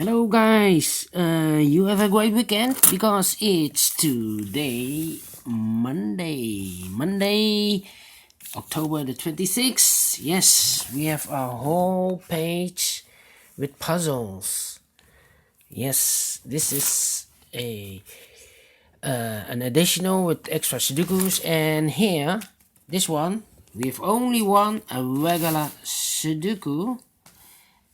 Hello guys, you have a great weekend because it's today Monday, October the 26th. Yes, we have a whole page with puzzles. Yes, this is an additional with extra Sudokus, and here, this one, we have only one, a regular Sudoku.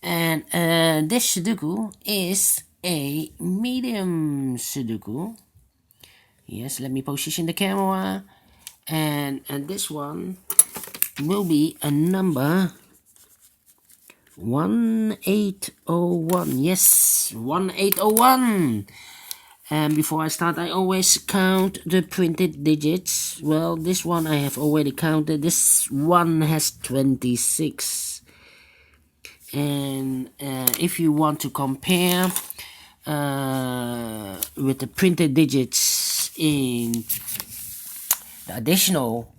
And this Sudoku is a medium Sudoku. Yes, let me position the camera. And this one will be a number 1801. Yes, 1801. And before I start, I always count the printed digits. Well, this one I have already counted. This one has 26. And if you want to compare with the printed digits in the additional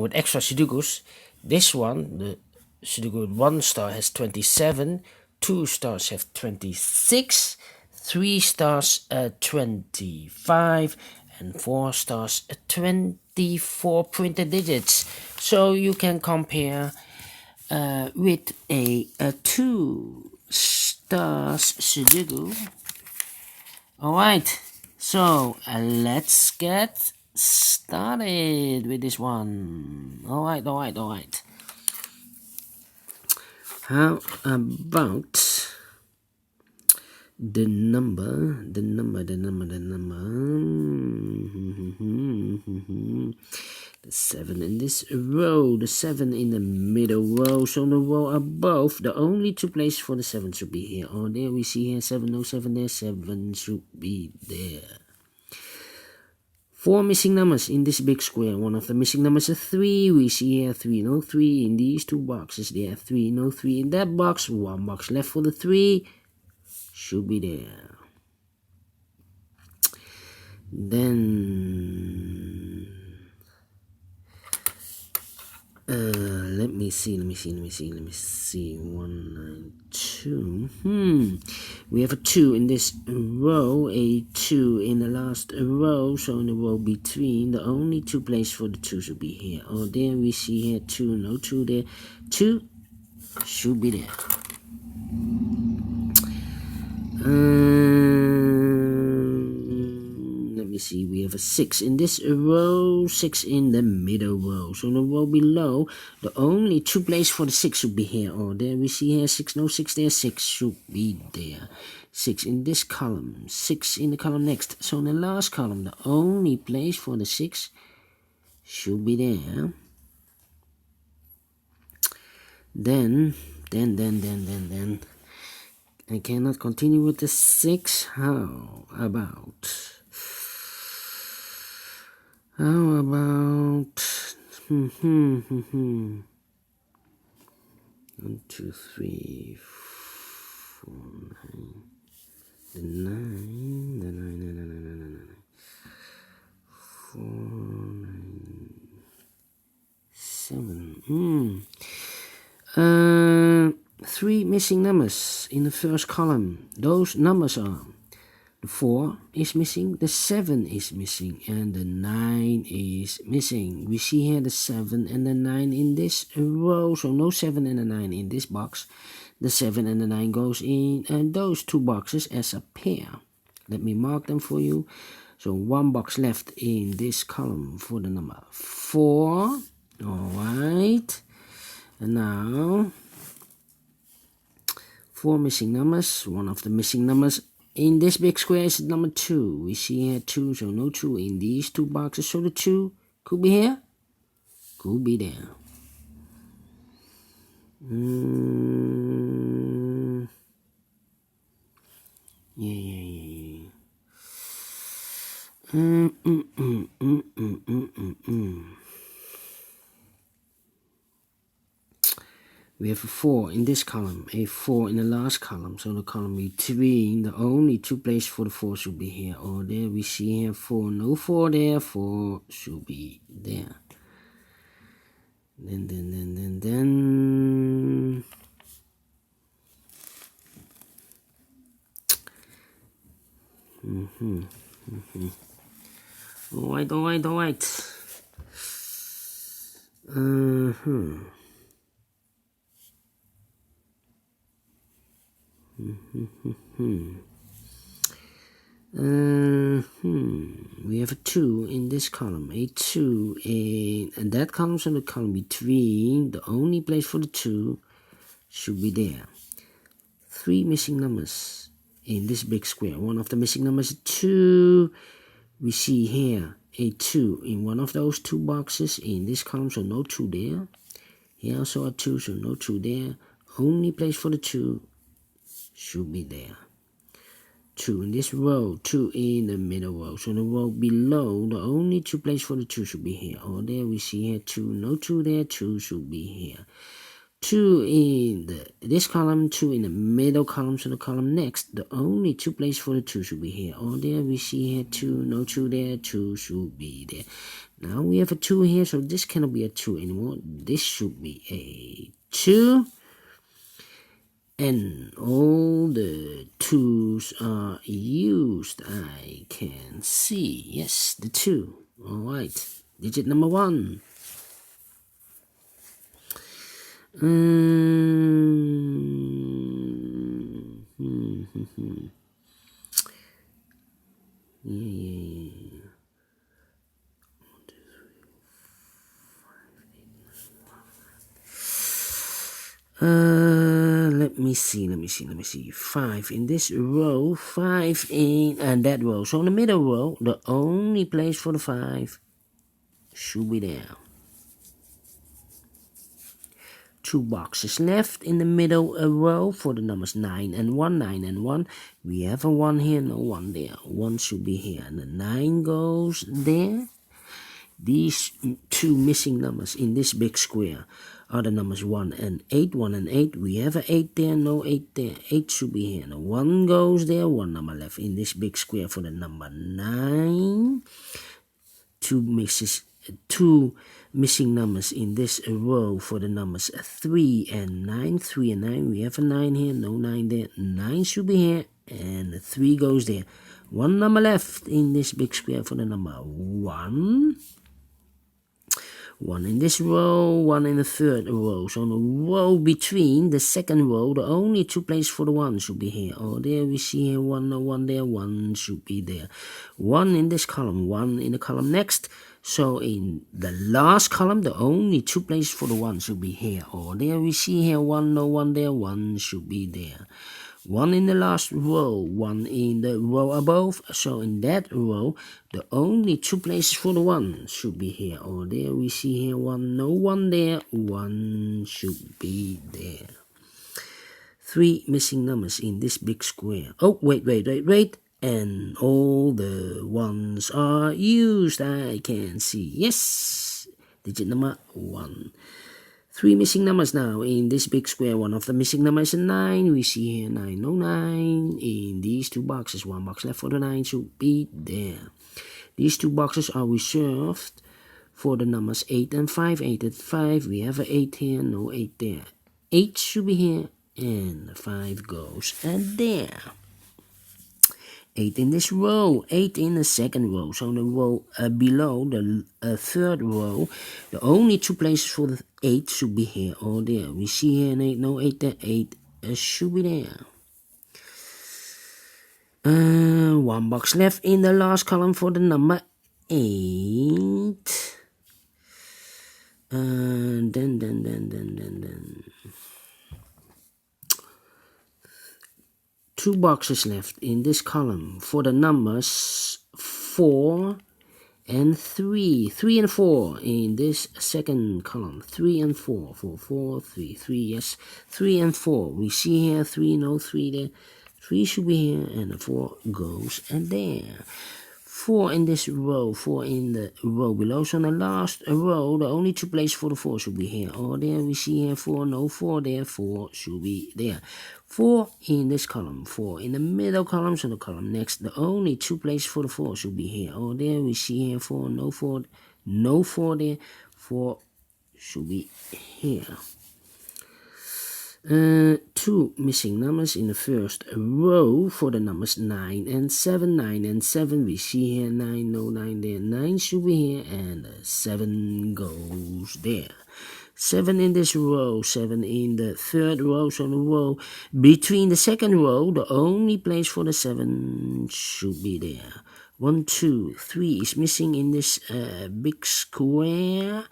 with extra Sudokus, this one, the Sudoku with 1 star, has 27, 2 stars have 26, 3 stars 25, and 4 stars 24 printed digits. So you can compare with a 2 stars Sudoku. Alright, so let's get started with this one. Alright. How about the number? The 7 in this row, the 7 in the middle row. So the row above, the only 2 places for the 7 should be here. Oh, there we see here 7, no 7 there, 7 should be there. 4 missing numbers in this big square. One of the missing numbers is 3. We see here 3, no 3 in these 2 boxes. There 3, no 3 in that box. 1 box left for the 3. Should be there. Then let me see. 192. We have a 2 in this row, a 2 in the last row. So in the row between, the only 2 places for the 2 should be here. Oh, there we see here 2, no 2 there. 2 should be there. Let me see, we have a 6 in this row, 6 in the middle row. So in the row below, the only 2 places for the 6 should be here. Oh, there we see here 6, no 6 there, 6 should be there. 6 in this column, 6 in the column next. So in the last column, the only place for the 6 should be there. Then I cannot continue with the 6. How about 1, 2, 3, 4, 9, the 9, 4, 9, 7. 3 missing numbers in the first column. Those numbers are: the 4 is missing, the 7 is missing, and the 9 is missing. We see here the 7 and the 9 in this row, so no 7 and the 9 in this box. The 7 and the 9 goes in those 2 boxes as a pair. Let me mark them for you. So 1 box left in this column for the number 4. Alright, and now 4 missing numbers. One of the missing numbers in this big square is number 2. We see here 2, so no 2 in these 2 boxes. So the 2 could be here, could be there. Yeah. We have a 4 in this column, a 4 in the last column. So the column between, the only 2 places for the 4 should be here. Or there we see here 4, no 4 there, 4 should be there. Then Alright. We have a 2 in this column, a 2 and that column, so the column between, the only place for the 2 should be there. 3 missing numbers in this big square. One of the missing numbers is 2. We see here a 2 in one of those 2 boxes in this column, so no 2 there. Here also a 2, so no 2 there. Only place for the 2 should be there. 2 in this row, 2 in the middle row. So the row below, the only 2 places for the 2 should be here. Or there we see here 2, no 2 there, 2 should be here. 2 in this column, 2 in the middle column, so the column next, the only 2 places for the 2 should be here. Or there we see here 2, no 2 there, 2 should be there. Now we have a 2 here, so this cannot be a 2 anymore. This should be a 2. And all the 2's are used. I can see. Yes, the 2. Alright. Digit number 1. Let me see. 5 in this row, 5 in that row. So in the middle row, the only place for the 5 should be there. 2 boxes left in the middle row for the numbers 9 and 1, 9 and 1. We have a 1 here, no 1 there. 1 should be here, and the 9 goes there. These 2 missing numbers in this big square are the numbers 1 and 8. 1 and 8. We have an 8 there, no 8 there. 8 should be here. And 1 goes there. 1 number left in this big square for the number 9. 2 missing numbers in this row for the numbers 3 and 9. 3 and 9. We have a 9 here, no 9 there. 9 should be here. And 3 goes there. 1 number left in this big square for the number 1. 1 in this row, 1 in the third row. So in the row between the second row, the only 2 places for the 1 should be here. Oh, there we see here 1, no 1 there, 1 should be there. 1 in this column, 1 in the column next. So in the last column, the only 2 places for the 1 should be here. Oh, there we see here 1, no 1 there, 1 should be there. 1 in the last row, 1 in the row above. So in that row, the only 2 places for the 1 should be here. Oh, there we see here 1, no 1 there, 1 should be there. 3 missing numbers in this big square. Oh, wait. And all the 1's are used. I can see. Yes, digit number 1. 3 missing numbers now in this big square. One of the missing numbers is 9. We see here 9, no 9. In these 2 boxes, 1 box left for the 9 should be there. These 2 boxes are reserved for the numbers 8 and 5. 8 and 5. We have an 8 here, no 8 there. 8 should be here, and 5 goes and there. 8 in this row, 8 in the second row. So the row below, the third row, the only 2 places for the 8 should be here or there. We see here an 8, no 8 there, 8 should be there. 1 box left in the last column for the number 8. Then. 2 boxes left in this column for the numbers 4 and 3. 3 and 4 in this second column. 3 and 4. 4, 3, yes. 3 and 4. We see here 3, no 3 there. 3 should be here, and the 4 goes and there. 4 in this row, 4 in the row below. So in the last row, the only 2 places for the 4 should be here. Oh, there we see here 4, no 4 there, 4 should be there. 4 in this column, 4 in the middle column, so the column next, the only 2 places for the 4 should be here. Oh, there we see here 4, no 4, no 4 there, 4 should be here. 2 two missing numbers in the first row for the numbers 9 and 7. 9 and 7, we see here 9, no 9 there. 9 should be here, and 7 goes there. 7 in this row, 7 in the third row. So the row between the second row, the only place for the 7 should be there. 1, 2, 3 is missing in this big square,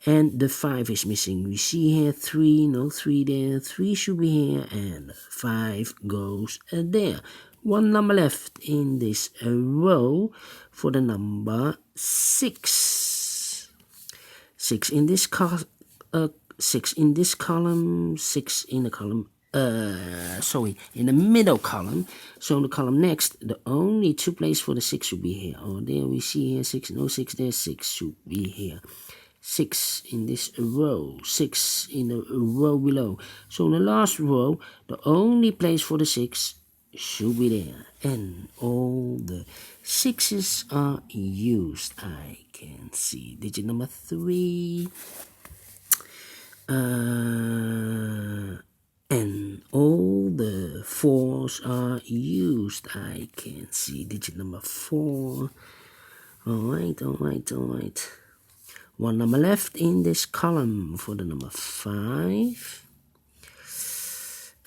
and the 5 is missing. We see here 3, no 3 there. 3 should be here, and 5 goes there. One number left in this row for the number 6. 6 in this column. 6 in this column. 6 in the column. In the middle column. So the column next, the only two places for the 6 should be here. Oh, there we see here 6. No 6 there. 6 should be here. 6 in this row. 6 in the row below. So in the last row, the only place for the 6 should be there. And all the 6's are used. I can see digit number 3. And all the 4's are used. I can see digit number 4. Alright. One number left in this column for the number 5.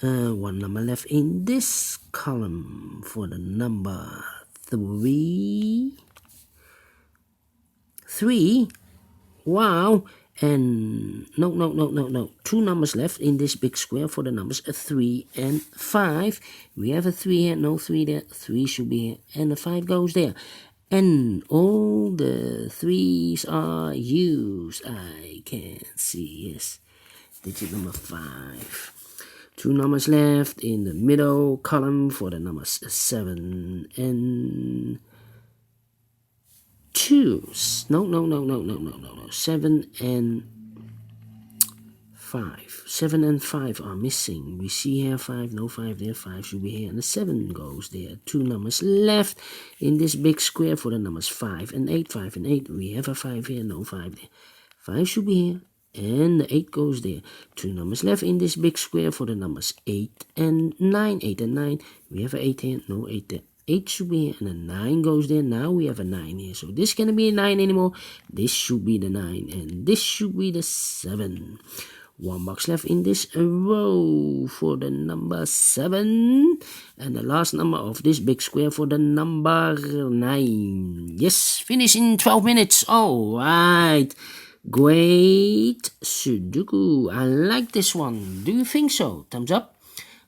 One number left in this column for the number 3. 3. Wow. And no. 2 numbers left in this big square for the numbers 3 and 5. We have a 3 here, no 3 there. 3 should be here, and the 5 goes there. And all the 3's are used. I can see, yes. Digit number 5. 2 numbers left in the middle column for the numbers 7 and 2. No. 7 and 5. 7 and 5 are missing. We see here 5, no 5 there. 5 should be here, and the 7 goes there. 2 numbers left in this big square for the numbers 5 and 8. 5 and 8. We have a 5 here, no 5 there. 5 should be here, and the 8 goes there. 2 numbers left in this big square for the numbers 8 and 9. 8 and 9. We have an 8 here, no 8 there. 8 should be here, and a 9 goes there. Now we have a 9 here. So this cannot be a 9 anymore. This should be the 9, and this should be the 7. 1 box left in this row for the number 7. And the last number of this big square for the number 9. Yes, finish in 12 minutes. Alright. Great Sudoku. I like this one. Do you think so? Thumbs up.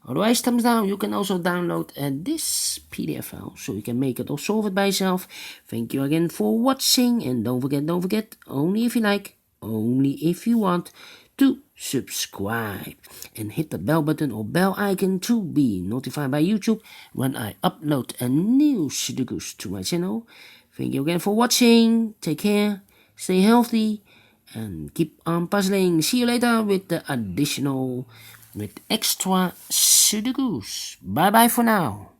Otherwise, thumbs down. You can also download this PDF file so you can make it or solve it by yourself. Thank you again for watching, and don't forget, only if you like, only if you want, to subscribe and hit the bell button or bell icon to be notified by YouTube when I upload a new Sudokus to my channel. Thank you again for watching. Take care, stay healthy, and keep on puzzling. See you later with the extra Sudokus. Bye bye for now.